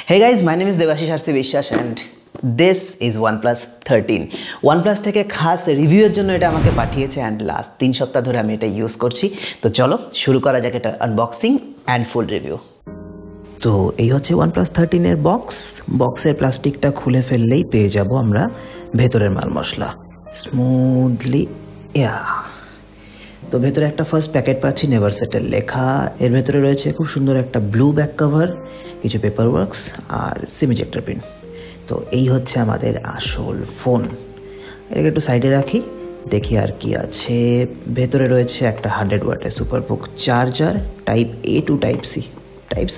Hey guys, my name is RCsAlbum and this is OnePlus 13. OnePlus থেকে খাস রিভিউয়ের জন্য এটা আমাকে পাঠিয়েছে and last 3 সপ্তাহ ধরে আমি এটা ইউজ করছি। তো চলো শুরু করা যাক এটা আনবক্সিং and ফুল রিভিউ। তো এই হচ্ছে OnePlus 13 এর বক্সের প্লাস্টিকটা খুলে ফেললেই পেয়ে যাব আমরা ভেতরের মাল মশলা স্মুথলি। তো ভেতরে একটা ফার্স্ট প্যাকেট পাচ্ছি নেভার সেটেল লেখা, এর ভেতরে রয়েছে খুব সুন্দর একটা ব্লু ব্যাক কভার, কিছু পেপার ওয়ার্কস আর সিম ইজেক্টর পিন। তো এই হচ্ছে আমাদের আসল ফোন। এটাকে একটু সাইডে রাখি, দেখি আর কি আছে। ভেতরে রয়েছে একটা 100 ওয়াটের SuperBook charger, type A to type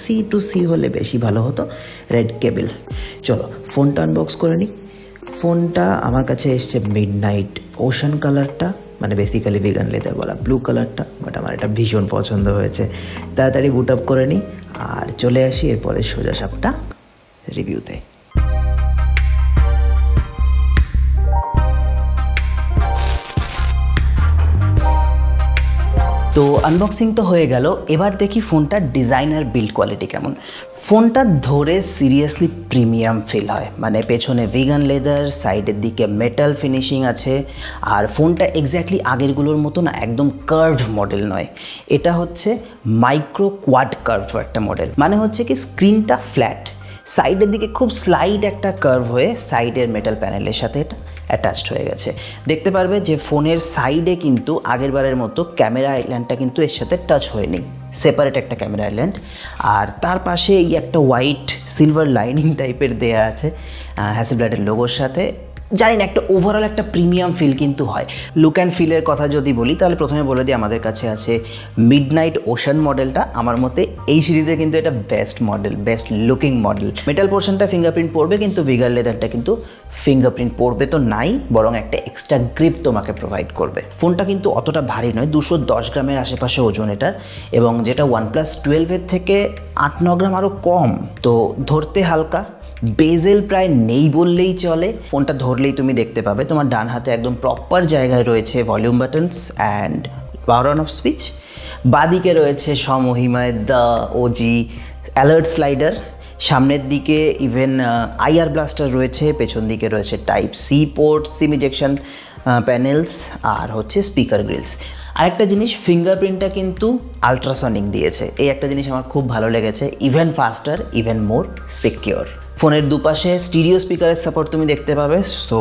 C to C হলে বেশি ভালো হতো, রেড কেবল। চলো ফোনটা আনবক্স করে নিই। ফোনটা আমার কাছে এসছে মিডনাইট ওশান কালারটা, মানে বেসিক্যালি ভিগান লেদার বলা ব্লু কালারটা, বাট আমার এটা ভীষণ পছন্দ হয়েছে। তাড়াতাড়ি বুট আপ করে নিই আর চলে আসি এরপরে সোজা সাপটা রিভিউতে। তো আনবক্সিং তো হয়ে গেল, এবার দেখি ফোনটার ডিজাইন আর বিল্ড কোয়ালিটি কেমন। ফোনটা ধরে সিরিয়াসলি প্রিমিয়াম ফিল হয়, মানে পেছনে ভিগান লেদার, সাইডের দিকে মেটাল ফিনিশিং আছে। আর ফোনটা এক্স্যাক্টলি আগেরগুলোর মতো না একদম কার্ভড মডেল নয়, এটা হচ্ছে মাইক্রো কোয়াড কার্ভ একটা মডেল। মানে হচ্ছে কি স্ক্রিনটা ফ্ল্যাট, সাইডের দিকে খুব স্লাইড একটা কার্ভ হয়ে সাইডের মেটাল প্যানেলের সাথে এটা অ্যাটাচড হয়ে গেছে। দেখতে পারবে যে ফোনের সাইডে কিন্তু আগেরবারের মতো ক্যামেরা আইল্যান্ডটা কিন্তু এর সাথে টাচ হয়নি, সেপারেট একটা ক্যামেরা আইল্যান্ড। আর তার পাশে এই একটা হোয়াইট সিলভার লাইনিং টাইপের দেয়া আছে হ্যাসেলব্লাডের লোগোর সাথে। জানি না, একটা ওভারঅল একটা প্রিমিয়াম ফিল কিন্তু হয়। লুক অ্যান্ড ফিলের কথা যদি বলি তাহলে প্রথমে বলে দিই আমাদের কাছে আছে মিডনাইট ওশান মডেলটা। আমার মতে এই সিরিজে কিন্তু এটা best model, best looking model. Metal পোর্শনটা ফিঙ্গারপ্রিন্ট পড়বে, কিন্তু ভিগার লেদারটা কিন্তু ফিঙ্গারপ্রিন্ট পড়বে তো নাই, বরং একটা এক্সট্রা গ্রিপ তোমাকে প্রোভাইড করবে। ফোনটা কিন্তু অতটা ভারী নয়, 210 গ্রামের আশেপাশে ওজন এটার, এবং যেটা OnePlus 12 থেকে 8-9 গ্রাম আরও কম। তো ধরতে হালকা, বেজেল প্রায় নেই বললেই চলে। ফোনটা ধরলেই তুমি দেখতে পাবে তোমার ডান হাতে একদম প্রপার জায়গায় রয়েছে volume buttons and power on off switch. বাদিকে রয়েছে সমহিমায় দ্য ওজি অ্যালার্ট স্লাইডার, সামনের দিকে ইভেন আইআর ব্লাস্টার রয়েছে, পেছন দিকে রয়েছে টাইপ C পোর্ট, সিম ইজেকশন প্যানেলস আর হচ্ছে স্পিকার গ্রিলস। আরেকটা জিনিস, ফিঙ্গারপ্রিন্টটা কিন্তু আলট্রাসনিক দিয়েছে, এই একটা জিনিস আমার খুব ভালো লেগেছে। Even ফাস্টার, even more secure. ফোনের দুপাশে স্টিরিও স্পিকারের সাপোর্ট তুমি দেখতে পাবে। সো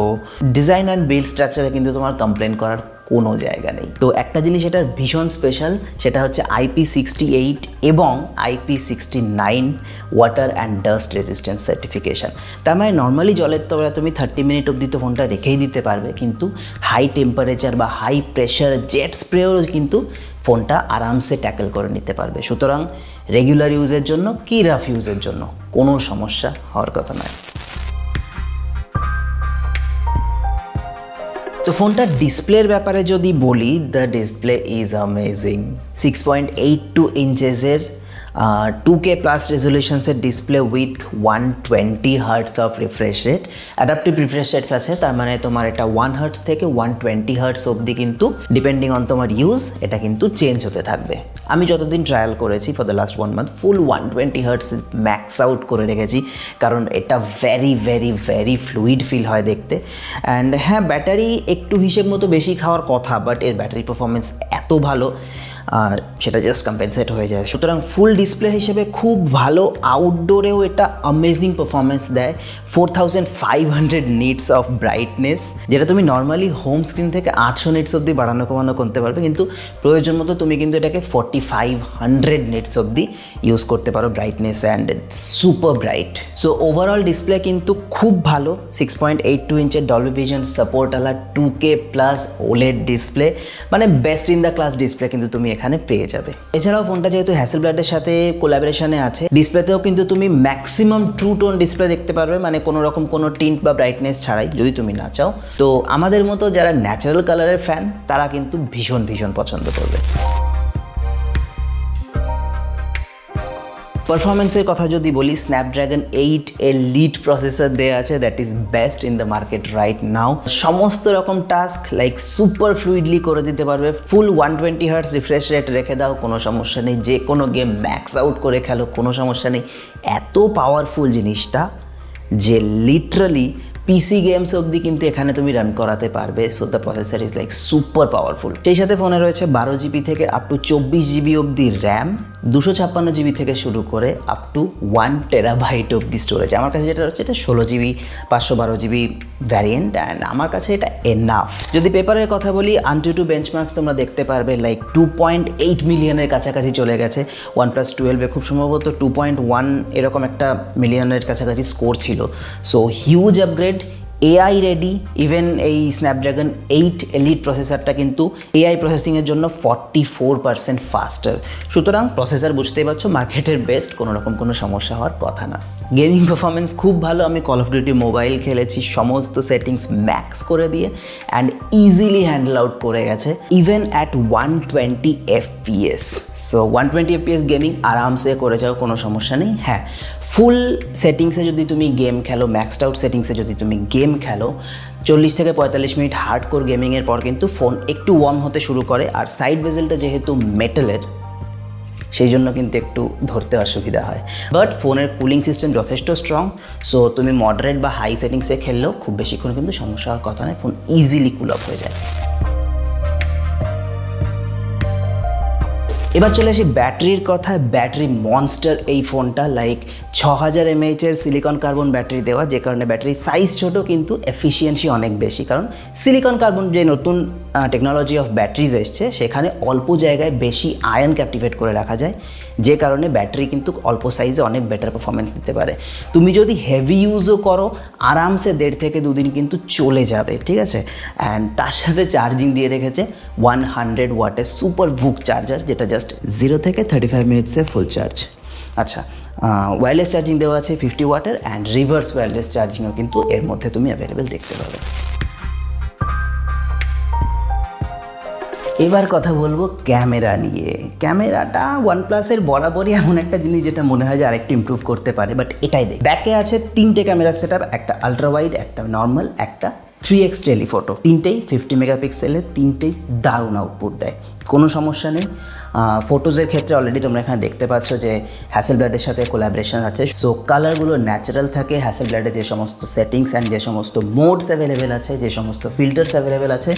ডিজাইন অ্যান্ড বিল্ড স্ট্রাকচারে কিন্তু তোমার কমপ্লেন করার কোনো জায়গা নেই। তো একটা জিনিস এটার ভীষণ স্পেশাল, সেটা হচ্ছে IP68 এবং IP69 water and dust resistance certification. তার মানে নর্মালি জলের তলায় তুমি 30 মিনিট অবধি তো ফোনটা রেখেই দিতে পারবে, কিন্তু হাই টেম্পারেচার বা হাই প্রেশার জেট স্প্রেও কিন্তু ফোনটা আরামসে ট্যাকেল করে নিতে পারবে। সুতরাং রেগুলার ইউজের জন্য কি রাফ ইউজের জন্য কোনো সমস্যা হওয়ার কথা নয়। তো ফোনটার ডিসপ্লের ব্যাপারে যদি বলি, দ্য ডিসপ্লে ইজ অ্যামেজিং। 6.82 ইঞ্চেসের 2K প্লাস রেজলিউশনসের display with 120 hertz of refresh rate. Adaptive refresh rates আছে, তার মানে তোমার এটা 1 হার্টস থেকে 120 হার্টস অবধি কিন্তু ডিপেন্ডিং অন তোমার ইউজ এটা কিন্তু চেঞ্জ হতে থাকবে। আমি যতদিন ট্রায়াল করেছি for the last 1 month full 120 hertz max out করে রেখেছি, কারণ এটা very very very fluid feel হয় দেখতে। অ্যান্ড হ্যাঁ, ব্যাটারি একটু হিসেব মতো বেশি খাওয়ার কথা, বাট এর ব্যাটারি পারফরমেন্স এত ভালো সেটা জাস্ট কম্পেনসেট হয়ে যায়। সুতরাং ফুল ডিসপ্লে হিসেবে খুব ভালো। আউটডোরেও এটা অ্যামেজিং পারফরমেন্স দেয়। 4500 নিটস অফ ব্রাইটনেস, যেটা তুমি নর্মালি হোম স্ক্রিন থেকে 800 নিটস অবধি বাড়ানো কমানো করতে পারবে, কিন্তু প্রয়োজন মতো তুমি কিন্তু এটাকে 4500 নিটস অবধি ইউজ করতে পারো brightness, and super bright. So overall display কিন্তু খুব ভালো। 6.82 ইঞ্চের ডলবি ভিশন সাপোর্টওয়ালা 2K প্লাস ওলেড ডিসপ্লে, মানে best in the class display কিন্তু তুমি এখানে পেয়ে যাবে। এছাড়াও ফোনটা যেহেতু হ্যাসেলব্লাডের সাথে কোলাবোরেশনে আছে, ডিসপ্লেতেও কিন্তু তুমি ম্যাক্সিমাম ট্রু টোন ডিসপ্লে দেখতে পারবে, মানে কোনো রকম কোনো টিন্ট বা ব্রাইটনেস ছাড়াই, যদি তুমি না চাও। তো আমাদের মতো যারা ন্যাচারাল কালারের ফ্যান তারা কিন্তু ভীষণ ভীষণ পছন্দ করবে। পারফরমেন্সের কথা যদি বলি, স্ন্যাপড্রাগন 8 এর লিড প্রসেসর দেওয়া আছে, that is best in the market right now. সমস্ত রকম টাস্ক লাইক সুপার ফ্লুইডলি করে দিতে পারবে। ফুল 120 হার্টজ রিফ্রেশ রেট রেখে দাও, কোনো সমস্যা নেই। যে কোনো গেম ম্যাক্স আউট করে খেলো, কোনো সমস্যা নেই। এত পাওয়ারফুল জিনিসটা যে লিটারালি পিসি গেমস অবধি কিন্তু এখানে তুমি রান করাতে পারবে। So the processor is like super powerful. সেই সাথে ফোনে রয়েছে 12 জিবি থেকে আপ টু 24 জিবি অবধি র্যাম, 256 জিবি থেকে শুরু করে আপ টু 1 টেরাবাইট অবধি স্টোরেজ। আমার কাছে যেটা রয়েছে এটা 16 জিবি 512 জিবি ভ্যারিয়েন্ট, অ্যান্ড আমার কাছে এটা এনাফ। যদি পেপারের কথা বলি, AnTuTu বেঞ্চমার্কস তোমরা দেখতে পারবে লাইক 2.8 মিলিয়নের কাছাকাছি চলে গেছে। OnePlus 12 খুব সম্ভবত 2.1 এরকম একটা মিলিয়নের কাছাকাছি স্কোর ছিল। So huge upgrade, AI ready. Even এই স্ন্যাপড্রাগন 8 এলিট প্রসেসরটা কিন্তু এআই প্রসেসিংয়ের জন্য 44% ফাস্টার। সুতরাং প্রসেসর বুঝতেই পারছো মার্কেটের বেস্ট, কোনো সমস্যা হওয়ার কথা না। গেমিং পারফরমেন্স খুব ভালো। আমি কল অফ ডিউটি মোবাইল খেলেছি সমস্ত সেটিংস ম্যাক্স করে দিয়ে, অ্যান্ড ইজিলি হ্যান্ডেল আউট করে গেছে even at 120 FPS। So 120 FPS gaming আরামসে করে যাও, কোনো সমস্যা নেই। হ্যাঁ, ফুল সেটিংসে যদি তুমি গেম খেলো, ম্যাক্সড আউট সেটিংসে যদি তুমি গেম খেলো, 40 থেকে 45 মিনিট হার্ডকোর গেমিংয়ের পর কিন্তু ফোন একটু ওয়ার্ম হতে শুরু করে। আর সাইড বেজেলটা যেহেতু মেটালের, সেই জন্য কিন্তু একটু ধরতে অসুবিধা হয়। বাট ফোনের কুলিং সিস্টেম যথেষ্ট স্ট্রং। সো তুমি মডারেট বা হাই সেটিংসে খেললেও খুব বেশিক্ষণ কিন্তু সমস্যা হওয়ার কথা নয়, ফোন ইজিলি কুল অফ হয়ে যায়। এবার চলে আসি ব্যাটারির কথা। ব্যাটারি মনস্টার এই ফোনটা, লাইক 6000 mAh এর সিলিকন কার্বন ব্যাটারি দেওয়া, যে কারণে ব্যাটারির সাইজ ছোট কিন্তু এফিসিয়েন্সি অনেক বেশি। কারণ সিলিকন কার্বন যে নতুন টেকনোলজি অফ ব্যাটারিজ এসছে, সেখানে অল্প জায়গায় বেশি আয়ন ক্যাপটিভেট করে রাখা যায়, যে কারণে ব্যাটারি কিন্তু অল্প সাইজে অনেক বেটার পারফরমেন্স দিতে পারে। তুমি যদি হেভি ইউজও করো, আরামসে 1.5 থেকে 2 দিন কিন্তু চলে যাবে, ঠিক আছে। অ্যান্ড তার সাথে চার্জিং দিয়ে রেখেছে 100 ওয়াটের সুপার বুক চার্জার, যেটা জাস্ট 0 থেকে 35 মিনিটসে ফুল চার্জ। আচ্ছা, ওয়্যারলেস চার্জিং দেওয়া আছে 50 ওয়াটের, অ্যান্ড রিভার্স ওয়্যারলেস চার্জিংও কিন্তু এর মধ্যে তুমি অ্যাভেলেবেল দেখতে পাবে। এবার কথা বলবো ক্যামেরা নিয়ে। ক্যামেরাটা ওয়ানপ্লাসের বরাবরই এমন একটা জিনিস যেটা মনে হয় যে আরেকটু ইমপ্রুভ করতে পারে, বাট এটাই দেখ। ব্যাকে আছে 3টে ক্যামেরা সেটআপ, একটা আলট্রা ওয়াইড, একটা নর্মাল, একটা 3x টেলিফোটো। 3টেই 50 মেগাপিক্সেলের, 3টেই দারুণ আউটপুট দেয়, কোনো সমস্যা নেই। ফটোজের ক্ষেত্রে অলরেডি তোমরা এখানে দেখতে পাচ্ছ যে হ্যাসেলব্লাডের সাথে কোলাবোরেশন আছে। সো কালারগুলো ন্যাচারাল থাকে। হ্যাসেলব্লাডের যে সমস্ত সেটিংস অ্যান্ড যে সমস্ত মোডস অ্যাভেলেবেল আছে, যে সমস্ত ফিল্টার্স অ্যাভেলেবেল আছে,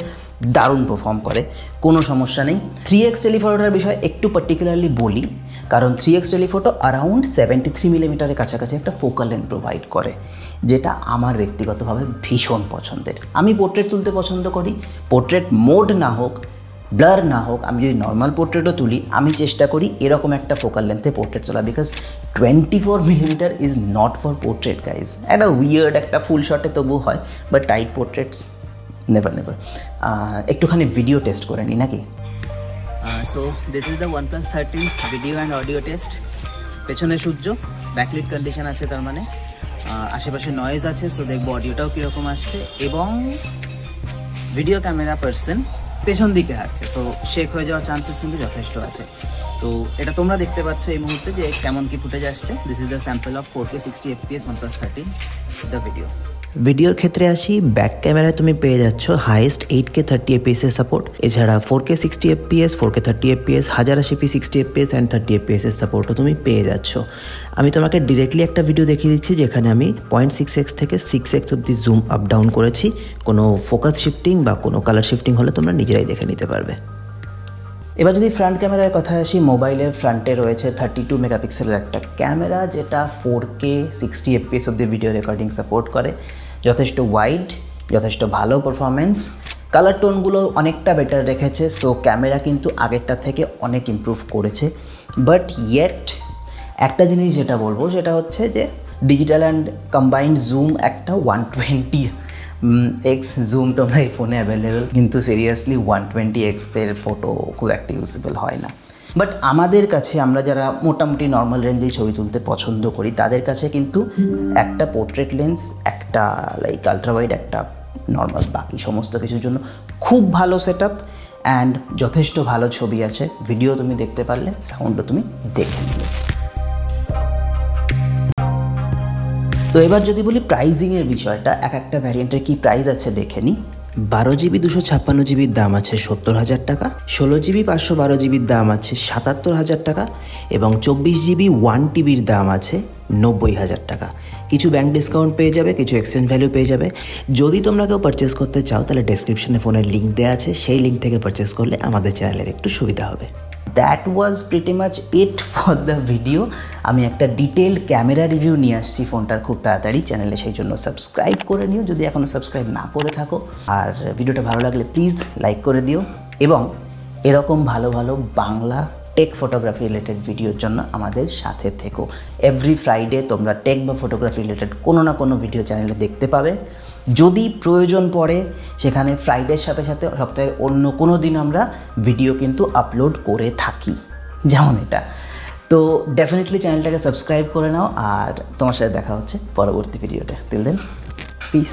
দারুণ পারফর্ম করে, কোনো সমস্যা নেই। 3x টেলিফোটোটার বিষয়ে একটু পার্টিকুলারলি বলি, কারণ 3x টেলিফোটো অ্যারাউন্ড 73 মিলিমিটারের কাছাকাছি একটা ফোকাল লেন্থ প্রোভাইড করে, যেটা আমার ব্যক্তিগতভাবে ভীষণ পছন্দের। আমি পোর্ট্রেট তুলতে পছন্দ করি, পোর্ট্রেট মোড না হোক, ব্লার না হোক, আমি যদি নর্মাল পোর্ট্রেটও তুলি, আমি চেষ্টা করি এরকম একটা ফোকাল লেন্থে পোর্ট্রেট তোলা, because 24 millimetre is not for portrait guys. একটা উইয়ার্ড একটা ফুল শটে তবু হয়, বাট টাইট পোর্ট্রেটস নেভার। একটুখানি ভিডিও টেস্ট করে নিই নাকি। So this is the OnePlus 13 video and audio test. পেছনে সূর্য, ব্যাকলিট কন্ডিশন আছে, তার মানে আশেপাশে নয়েজ আছে। সো দেখবো অডিওটাও কীরকম আসছে, এবং ভিডিও ক্যামেরা পার্সন পেছন দিকে হাঁটছে, সো শেক হয়ে যাওয়ার চান্সেস কিন্তু যথেষ্ট আছে। তো এটা তোমরা দেখতে পাচ্ছ এই মুহূর্তে যে কেমন কি ফুটেজ আসছে। This is the sample of 4K 60 FPS OnePlus 13 the video. ভিডিওর ক্ষেত্রে আসি, ব্যাক ক্যামেরায় তুমি পেয়ে যাচ্ছ হাইয়েস্ট 8K 30 FPS এর সাপোর্ট, এছাড়া 4K 60 FPS, 4K 30 FPS, 1080p 60 FPS and 30 FPS এর সাপোর্টও তুমি পেয়ে যাচ্ছ। আমি তোমাকে ডিরেক্টলি একটা ভিডিও দেখিয়ে দিচ্ছি, যেখানে আমি 0.6x থেকে 6x অব্দি জুম আপ ডাউন করেছি। কোনো ফোকাস শিফটিং বা কোনো কালার শিফটিং হলে তোমরা নিজেরাই দেখে নিতে পারবে। এবার যদি ফ্রন্ট ক্যামেরার কথা আসি, মোবাইলের ফ্রন্টে রয়েছে 32 মেগাপিক্সেলের একটা ক্যামেরা, যেটা 4K 60 FPS অব্দি ভিডিও রেকর্ডিং সাপোর্ট করে। যথেষ্ট ওয়াইড, যথেষ্ট ভালো পারফরমেন্স, কালার টোনগুলো অনেকটা বেটার রেখেছে। সো ক্যামেরা কিন্তু আগেরটা থেকে অনেক ইমপ্রুভ করেছে। বাট ইয়েট একটা জিনিস যেটা বলবো সেটা হচ্ছে যে ডিজিটাল অ্যান্ড কম্বাইন্ড জুম একটা 120x জুম তোমরা এই ফোনে অ্যাভেলেবেল, কিন্তু সিরিয়াসলি 120x এর ফটো খুব একটা ইউজেবল হয় না। বাট আমাদের কাছে, আমরা যারা মোটামুটি নর্মাল রেঞ্জেই ছবি তুলতে পছন্দ করি, তাদের কাছে কিন্তু একটা পোর্ট্রেট লেন্স, একটা লাইক আলট্রা ওয়াইড, একটা নর্মাল, বাকি সমস্ত কিছুর জন্য খুব ভালো সেটআপ অ্যান্ড যথেষ্ট ভালো ছবি আছে। ভিডিও তুমি দেখতে পারলে, সাউন্ডও তুমি দেখে নিলে। এবার যদি বলি প্রাইজিংয়ের বিষয়টা, এক একটা ভ্যারিয়েন্টের কী প্রাইস আছে দেখে নিই। 12GB 256GBর দাম আছে 70,000 টাকা, 16GB 512GBর দাম আছে 77,000 টাকা এবং 24GB 1TBর দাম আছে 90,000 টাকা। কিছু ব্যাঙ্ক ডিসকাউন্ট পেয়ে যাবে, কিছু এক্সচেঞ্জ ভ্যালু পেয়ে যাবে। যদি তোমরা কেউ পারচেস করতে চাও তাহলে ডেসক্রিপশনে ফোনের লিঙ্ক দেওয়া আছে, সেই লিঙ্ক থেকে পারচেস করলে আমাদের চ্যানেলের একটু সুবিধা হবে। That was pretty much it for the video. আমি একটা ডিটেলড ক্যামেরা রিভিউ নিয়ে আসছি ফোনটার খুব তাড়াতাড়ি চ্যানেলে, সেই জন্য সাবস্ক্রাইব করে নিও যদি এখনও সাবস্ক্রাইব না করে থাকো। আর ভিডিওটা ভালো লাগলে প্লিজ লাইক করে দিও এবং এরকম ভালো ভালো বাংলা টেক ফটোগ্রাফি রিলেটেড ভিডিওর জন্য আমাদের সাথে থেকো। এভরি ফ্রাইডে তোমরা টেক বা ফটোগ্রাফি রিলেটেড কোনো না কোনো ভিডিও চ্যানেলে দেখতে পাবে। যদি প্রয়োজন পড়ে সেখানে ফ্রাইডের সাথে সাথে সপ্তাহের অন্য কোনো দিন আমরা ভিডিও কিন্তু আপলোড করে থাকি, যেমন এটা। তো ডেফিনেটলি চ্যানেলটাকে সাবস্ক্রাইব করে নাও আর তোমার সাথে দেখা হচ্ছে পরবর্তী ভিডিওতে। Till then, piece.